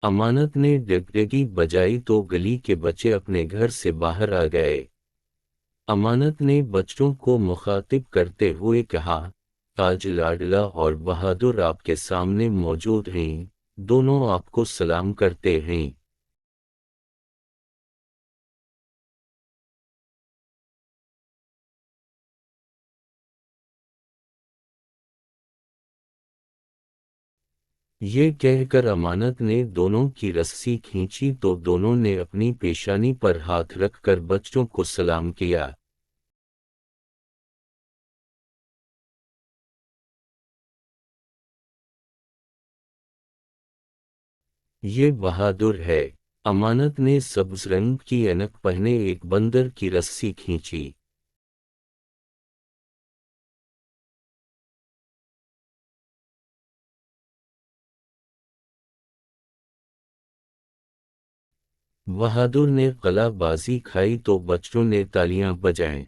अमानत ने डगडगी बजाई तो गली के बच्चे अपने घर से बाहर आ गए। अमानत ने बच्चों को मुखातिब करते हुए कहा, आज लाडला और बहादुर आपके सामने मौजूद हैं, दोनों आपको सलाम करते हैं। ये कहकर अमानत ने दोनों की रस्सी खींची तो दोनों ने अपनी पेशानी पर हाथ रखकर बच्चों को सलाम किया। ये बहादुर है। अमानत ने सब्ज रंग की ऐनक पहने एक बंदर की रस्सी खींची। बहादुर ने कलाबाजी खाई तो बच्चों ने तालियां बजाईं।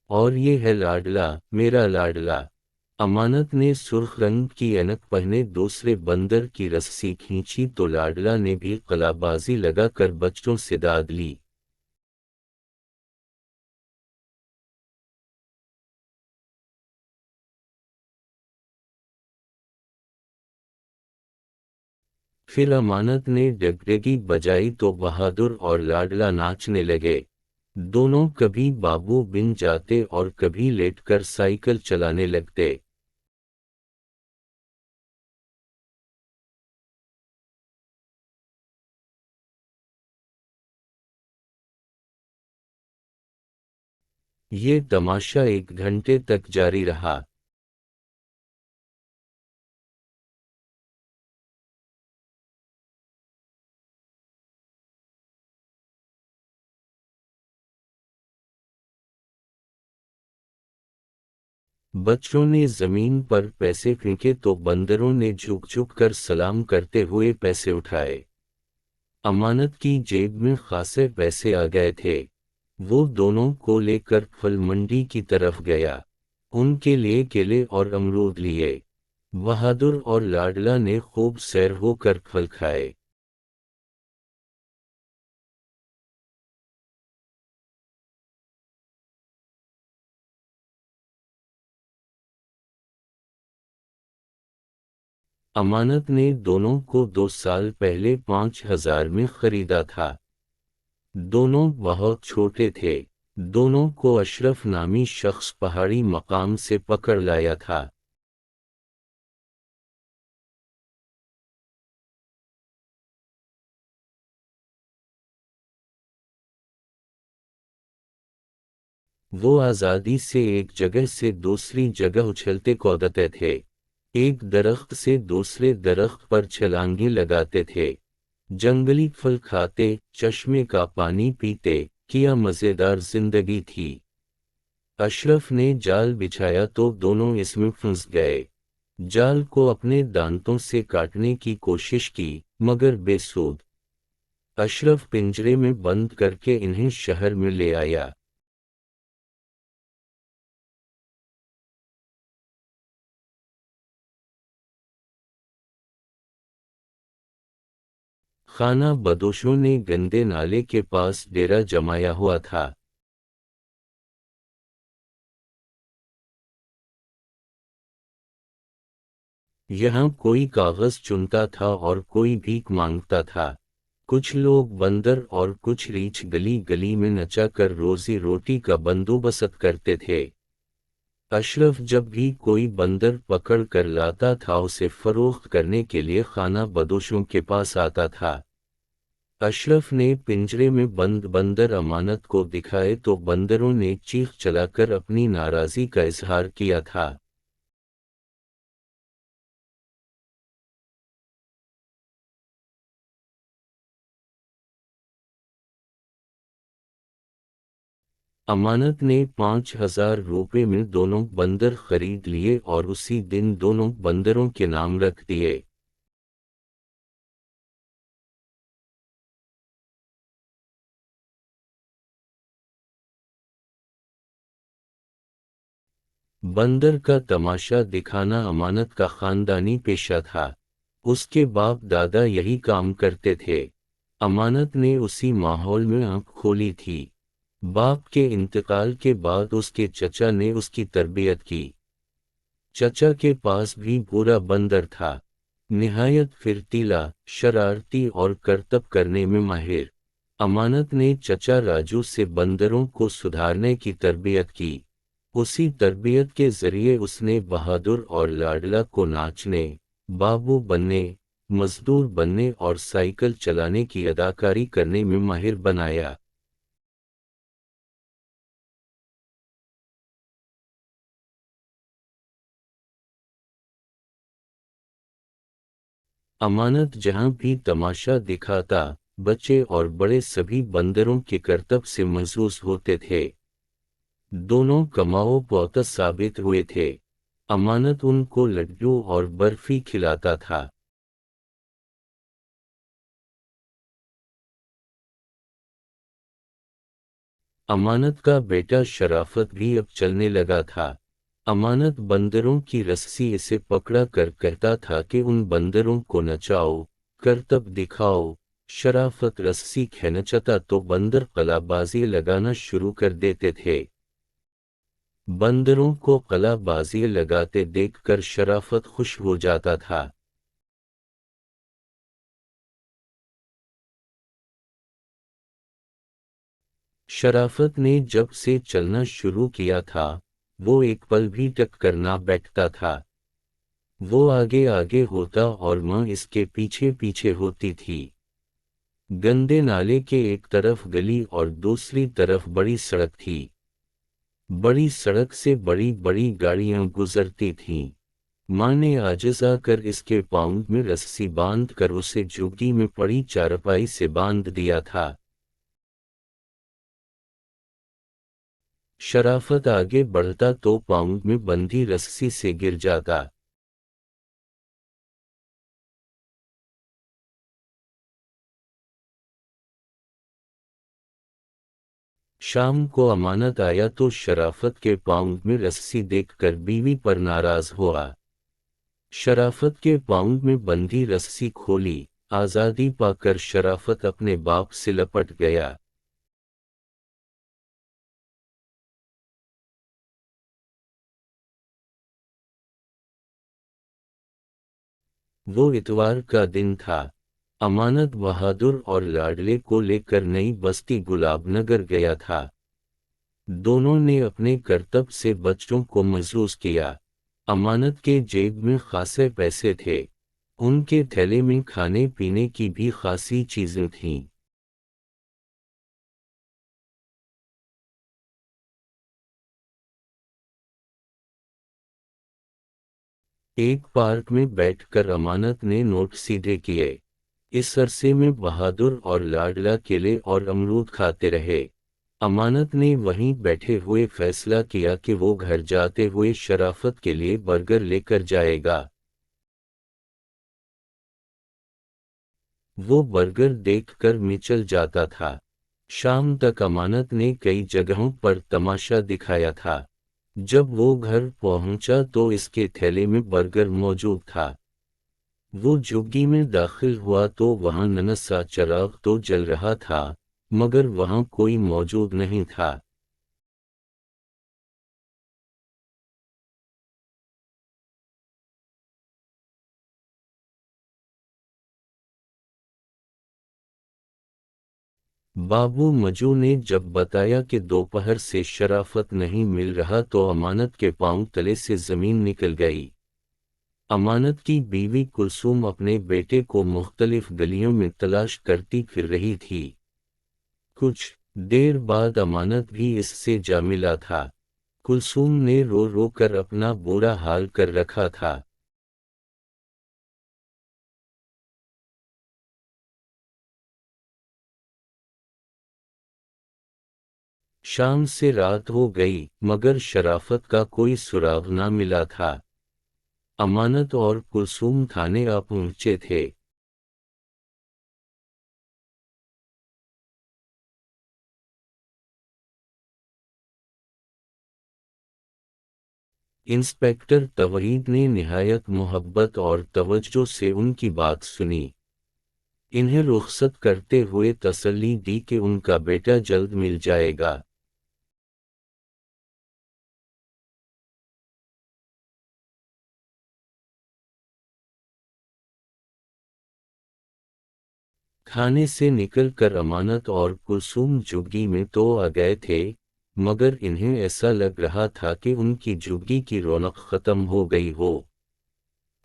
और ये है लाडला, मेरा लाडला। अमानत ने सुर्ख रंग की ऐनक पहने दूसरे बंदर की रस्सी खींची तो लाडला ने भी कलाबाजी लगाकर बच्चों से दाद ली। फिर अमानत ने डगडगी बजाई तो बहादुर और लाडला नाचने लगे। दोनों कभी बाबू बिन जाते और कभी लेटकर साइकिल चलाने लगते। ये तमाशा 1 घंटे तक जारी रहा। बच्चों ने जमीन पर पैसे फेंके तो बंदरों ने झुक झुक कर सलाम करते हुए पैसे उठाए। अमानत की जेब में खासे पैसे आ गए थे। वो दोनों को लेकर फल मंडी की तरफ गया। उनके लिए केले और अमरूद लिए। बहादुर और लाडला ने खूब सैर होकर फल खाए। अमानत ने दोनों को 2 साल पहले 5,000 में खरीदा था। दोनों बहुत छोटे थे। दोनों को अशरफ नामी शख्स पहाड़ी मकाम से पकड़ लाया था। वो आज़ादी से एक जगह से दूसरी जगह उछलते कूदते थे। एक दरख्त से दूसरे दरख्त पर छलांगे लगाते थे। जंगली फल खाते, चश्मे का पानी पीते, क्या मज़ेदार जिंदगी थी। अशरफ ने जाल बिछाया तो दोनों इसमें फंस गए। जाल को अपने दांतों से काटने की कोशिश की, मगर बेसूद। अशरफ पिंजरे में बंद करके इन्हें शहर में ले आया। खाना बदोशों ने गंदे नाले के पास डेरा जमाया हुआ था। यहाँ कोई कागज चुनता था और कोई भीख मांगता था। कुछ लोग बंदर और कुछ रीछ गली गली में नचा कर रोजी रोटी का बंदोबस्त करते थे। अशरफ जब भी कोई बंदर पकड़ कर लाता था उसे फरोख्त करने के लिए खाना बदोशों के पास आता था। अशरफ ने पिंजरे में बंद बंदर अमानत को दिखाए तो बंदरों ने चीख चलाकर अपनी नाराजगी का इजहार किया था। अमानत ने 5,000 रुपये में दोनों बंदर खरीद लिए और उसी दिन दोनों बंदरों के नाम रख दिए। बंदर का तमाशा दिखाना अमानत का खानदानी पेशा था। उसके बाप दादा यही काम करते थे। अमानत ने उसी माहौल में आंख खोली थी। बाप के इंतकाल के बाद उसके चचा ने उसकी तरबियत की। चचा के पास भी पूरा बंदर था, निहायत फिरतीला, शरारती और करतब करने में माहिर। अमानत ने चचा राजू से बंदरों को सुधारने की तरबियत की। उसी तरबियत के जरिए उसने बहादुर और लाडला को नाचने, बाबू बनने, मजदूर बनने और साइकिल चलाने की अदाकारी करने में माहिर बनाया। अमानत जहां भी तमाशा दिखाता, बच्चे और बड़े सभी बंदरों के करतब से महसूस होते थे। दोनों कमाओ बहुत साबित हुए थे। अमानत उनको लड्डू और बर्फी खिलाता था। अमानत का बेटा शराफत भी अब चलने लगा था। अमानत बंदरों की रस्सी से पकड़ा कर कहता था कि उन बंदरों को नचाओ, करतब दिखाओ। शराफत रस्सी खींचता तो बंदर कलाबाजी लगाना शुरू कर देते थे। बंदरों को कलाबाजी लगाते देखकर शराफत खुश हो जाता था। शराफत ने जब से चलना शुरू किया था, वो एक पल भी टक कर ना बैठता था। वो आगे आगे होता और माँ इसके पीछे पीछे होती थी। गंदे नाले के एक तरफ गली और दूसरी तरफ बड़ी सड़क थी। बड़ी सड़क से बड़ी बड़ी गाड़ियां गुजरती थीं। माँ ने आजिज़ आकर इसके पाँव में रस्सी बांध कर उसे झुग्गी में पड़ी चारपाई से बांध दिया था। शराफत आगे बढ़ता तो पाँव में बंधी रस्सी से गिर जाता। शाम को अमानत आया तो शराफत के पाँव में रस्सी देखकर बीवी पर नाराज हुआ। शराफत के पाँव में बंधी रस्सी खोली। आज़ादी पाकर शराफत अपने बाप से लपट गया। वो इतवार का दिन था। अमानत बहादुर और लाडले को लेकर नई बस्ती गुलाबनगर गया था। दोनों ने अपने करतब से बच्चों को महसूस किया। अमानत के जेब में खासे पैसे थे। उनके थैले में खाने पीने की भी खासी चीजें थीं। एक पार्क में बैठकर अमानत ने नोट सीधे किए। इस अरसे में बहादुर और लाडला केले और अमरूद खाते रहे। अमानत ने वहीं बैठे हुए फैसला किया कि वो घर जाते हुए शराफत के लिए बर्गर लेकर जाएगा। वो बर्गर देखकर मिचल जाता था। शाम तक अमानत ने कई जगहों पर तमाशा दिखाया था। जब वो घर पहुंचा तो इसके थैले में बर्गर मौजूद था। वो झुग्गी में दाखिल हुआ तो वहां नन्हा चिराग तो जल रहा था, मगर वहां कोई मौजूद नहीं था। बाबू मजू ने जब बताया कि दोपहर से शराफत नहीं मिल रहा तो अमानत के पांव तले से जमीन निकल गई। अमानत की बीवी कुलसूम अपने बेटे को मुख्तलिफ गलियों में तलाश करती फिर रही थी। कुछ देर बाद अमानत भी इससे जा मिला था। कुलसूम ने रो रो कर अपना बुरा हाल कर रखा था। शाम से रात हो गई मगर शराफत का कोई सुराग ना मिला था। अमानत और कुलसूम थाने आ पहुंचे थे। इंस्पेक्टर तवहीद ने निहायत मोहब्बत और तवज्जो से उनकी बात सुनी। इन्हें रुखसत करते हुए तसल्ली दी कि उनका बेटा जल्द मिल जाएगा। खाने से निकलकर अमानत और कुलसूम झुग्गी में तो आ गए थे, मगर इन्हें ऐसा लग रहा था कि उनकी झुग्गी की रौनक खत्म हो गई हो।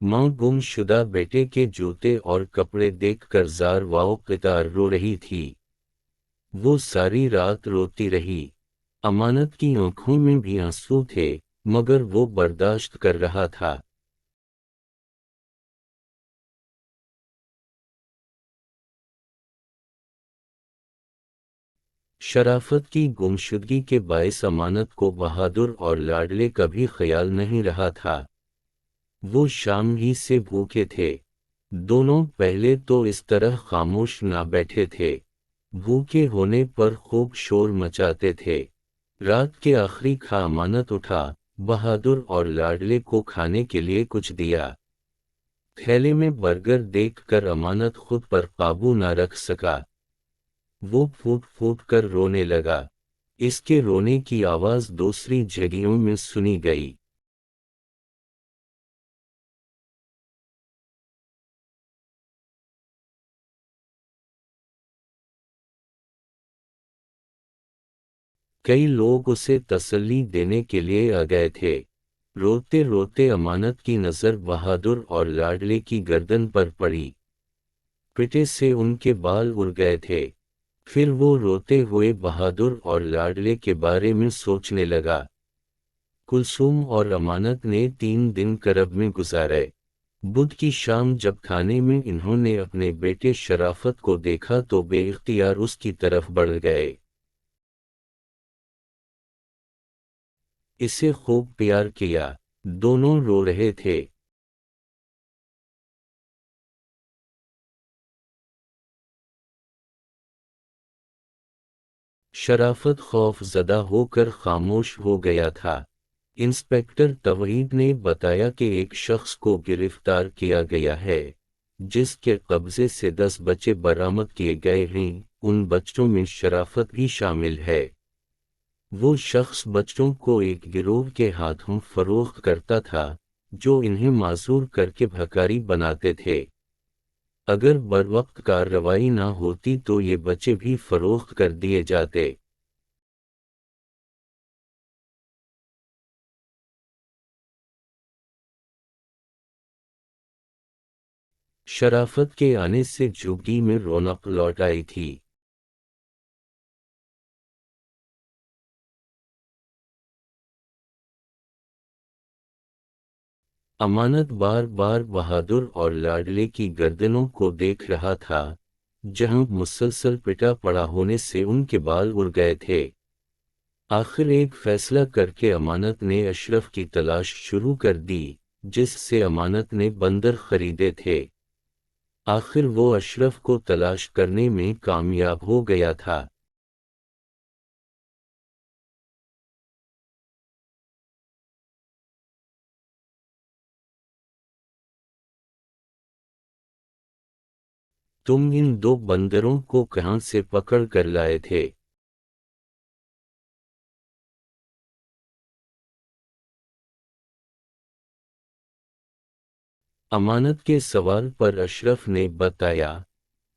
माँ गुमशुदा बेटे के जूते और कपड़े देखकर जार वाओ क़ितार रो रही थी। वो सारी रात रोती रही। अमानत की आंखों में भी आंसू थे, मगर वो बर्दाश्त कर रहा था। शराफत की गुमशुदगी के बायस अमानत को बहादुर और लाडले का भी ख्याल नहीं रहा था। वो शाम ही से भूखे थे। दोनों पहले तो इस तरह खामोश ना बैठे थे। भूखे होने पर खूब शोर मचाते थे। रात के आखिरी खा अमानत उठा, बहादुर और लाडले को खाने के लिए कुछ दिया। थैले में बर्गर देखकर अमानत खुद पर काबू न रख सका। वो फूट फूट कर रोने लगा। इसके रोने की आवाज दूसरी जगहों में सुनी गई। कई लोग उसे तसल्ली देने के लिए आ गए थे। रोते रोते अमानत की नज़र बहादुर और लाडले की गर्दन पर पड़ी। पिटे से उनके बाल उड़ गए थे। फिर वो रोते हुए बहादुर और लाडले के बारे में सोचने लगा। कुलसूम और अमानत ने 3 दिन करब में गुजारे। बुध की शाम जब खाने में इन्होंने अपने बेटे शराफत को देखा तो बेइख्तियार उसकी तरफ बढ़ गए। इसे खूब प्यार किया। दोनों रो रहे थे। शराफत खौफ ज़दा होकर खामोश हो गया था। इंस्पेक्टर तवहीद ने बताया कि एक शख्स को गिरफ्तार किया गया है, जिसके कब्जे से 10 बच्चे बरामद किए गए हैं। उन बच्चों में शराफत भी शामिल है। वो शख्स बच्चों को एक गिरोह के हाथों फरोख्त करता था, जो इन्हें मासूर करके भकारी बनाते थे। अगर बरवक्त कार्रवाई ना होती तो ये बच्चे भी फरोख्त कर दिए जाते। शराफत के आने से झुग्गी में रौनक लौट आई थी। अमानत बार बार बहादुर और लाडले की गर्दनों को देख रहा था, जहां मुसलसल पिटा पड़ा होने से उनके बाल उड़ गए थे। आखिर एक फैसला करके अमानत ने अशरफ की तलाश शुरू कर दी, जिससे अमानत ने बंदर खरीदे थे। आखिर वो अशरफ को तलाश करने में कामयाब हो गया था। तुम इन 2 बंदरों को कहां से पकड़ कर लाए थे? अमानत के सवाल पर अशरफ ने बताया,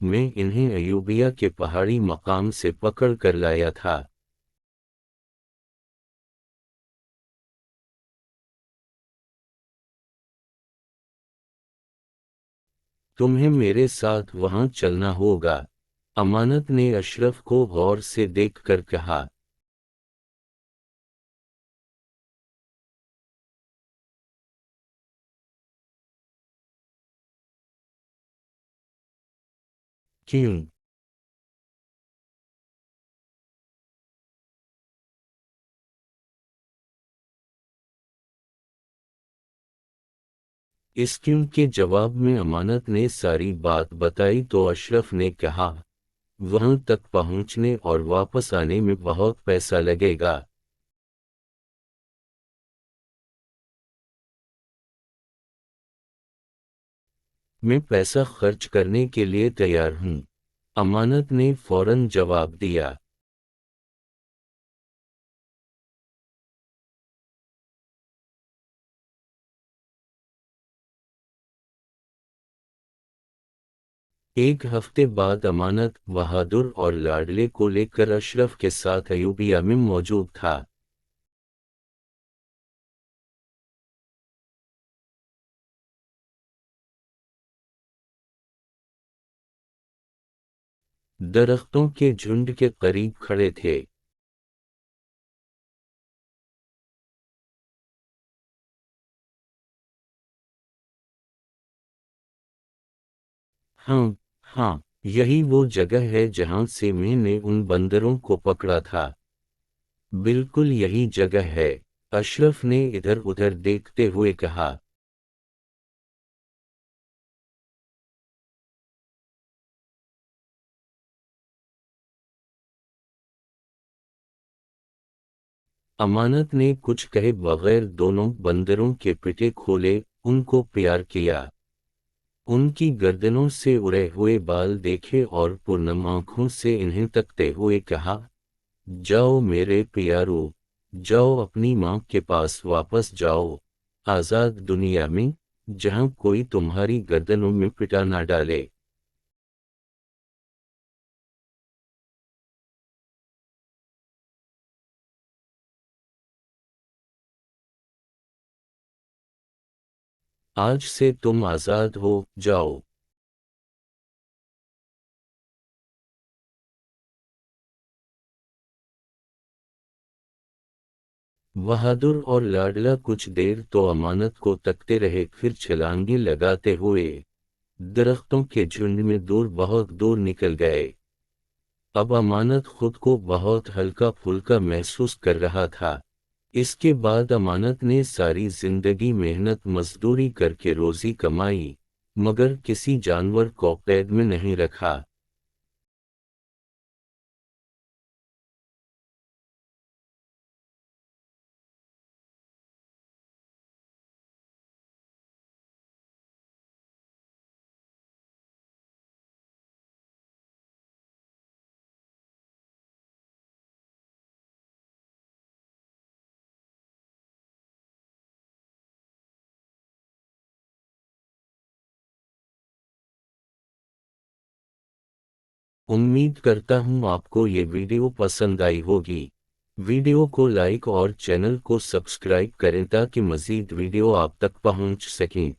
मैं इन्हें अयूबिया के पहाड़ी मकाम से पकड़ कर लाया था। तुम्हें मेरे साथ वहां चलना होगा। अमानत ने अशरफ को गौर से देखकर कहा। क्यों? इस क्यों के जवाब में अमानत ने सारी बात बताई तो अशरफ ने कहा, वहां तक पहुंचने और वापस आने में बहुत पैसा लगेगा। मैं पैसा खर्च करने के लिए तैयार हूँ, अमानत ने फौरन जवाब दिया। एक हफ्ते बाद अमानत बहादुर और लाडले को लेकर अशरफ के साथ अयूबिया में मौजूद था। दरख्तों के झुंड के करीब खड़े थे। हाँ, हाँ, यही वो जगह है जहां से मैंने उन बंदरों को पकड़ा था। बिल्कुल यही जगह है, अशरफ ने इधर उधर देखते हुए कहा। अमानत ने कुछ कहे बगैर दोनों बंदरों के पिटे खोले, उनको प्यार किया। उनकी गर्दनों से उड़े हुए बाल देखे और पूर्णम आंखों से इन्हें तकते हुए कहा, जाओ मेरे प्यारो, जाओ अपनी माँ के पास वापस जाओ, आज़ाद दुनिया में, जहाँ कोई तुम्हारी गर्दनों में पिटा ना डाले। आज से तुम आज़ाद हो, जाओ। बहादुर और लाडला कुछ देर तो अमानत को तकते रहे, फिर छलांगे लगाते हुए दरख्तों के झुंड में दूर, बहुत दूर निकल गए। अब अमानत खुद को बहुत हल्का फुल्का महसूस कर रहा था। इसके बाद अमानत ने सारी जिंदगी मेहनत मजदूरी करके रोजी कमाई, मगर किसी जानवर को कैद में नहीं रखा। उम्मीद करता हूँ आपको ये वीडियो पसंद आई होगी। वीडियो को लाइक और चैनल को सब्सक्राइब करें ताकि मज़ीद वीडियो आप तक पहुँच सकें।